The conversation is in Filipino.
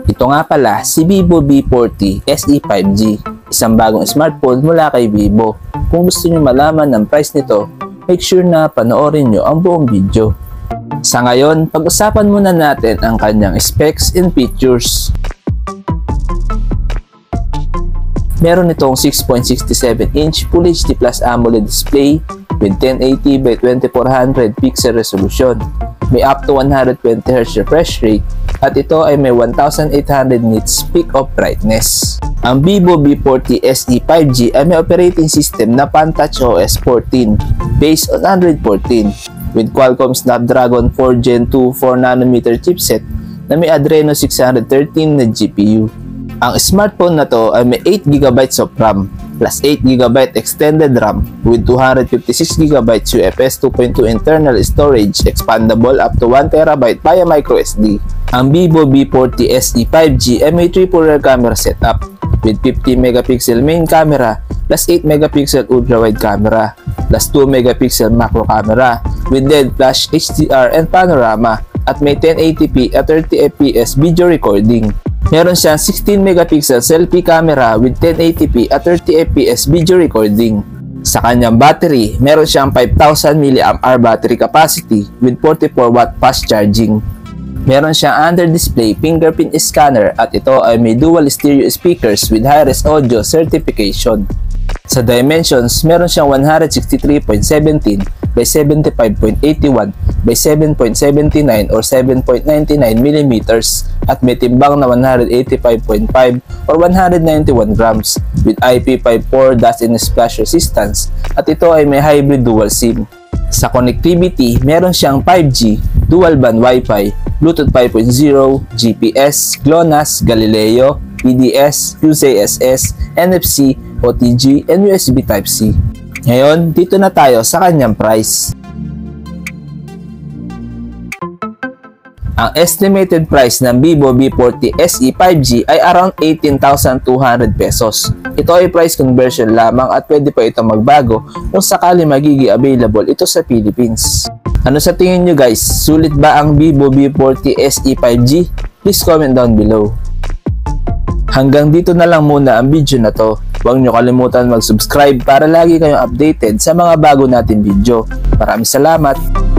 Ito nga pala si Vivo V40 SE 5G, isang bagong smartphone mula kay Vivo. Kung gusto nyo malaman ng price nito, make sure na panoorin nyo ang buong video. Sa ngayon, pag-usapan muna natin ang kanyang specs and features. Meron itong 6.67-inch Full HD Plus AMOLED display with 1080 by 2400 pixel resolution. May up to 120Hz refresh rate at ito ay may 1800 nits peak of brightness. Ang Vivo V40 SE 5G ay may operating system na PanTouch OS 14 based on Android 14 with Qualcomm Snapdragon 4 Gen 2 4nm chipset na may Adreno 613 na GPU. Ang smartphone na to ay may 8GB of RAM plus 8GB extended RAM with 256GB UFS 2.2 internal storage expandable up to 1TB via microSD. Ang Vivo V40 SE 5G ay may triple rear camera setup with 50MP main camera plus 8MP ultra-wide camera plus 2MP macro camera with LED flash HDR and panorama at may 1080p at 30fps video recording. Meron siyang 16MP selfie camera with 1080p at 30fps video recording. Sa kanyang battery, meron siyang 5000 mAh battery capacity with 44W fast charging. Meron siyang under-display fingerprint scanner at ito ay may dual stereo speakers with high-res audio certification. Sa dimensions, meron siyang 163.17 by 75.81 by 7.79 or 7.99mm at may timbang na 185.5 or 191 grams with IP54 dust and splash resistance at ito ay may hybrid dual SIM. Sa connectivity, meron siyang 5G, dual band Wi-Fi, Bluetooth 5.0, GPS, GLONASS, Galileo, PDS, QCSS, NFC, OTG, and USB Type-C. Ngayon, dito na tayo sa kanyang price. Ang estimated price ng Vivo V40 SE 5G ay around 18,200 pesos. Ito ay price conversion lamang at pwede pa ito magbago kung sakali magiging available ito sa Philippines. Ano sa tingin nyo guys? Sulit ba ang Vivo V40 SE 5G? Please comment down below. Hanggang dito na lang muna ang video na to. Huwag nyo kalimutan mag-subscribe para lagi kayong updated sa mga bago natin video. Maraming salamat!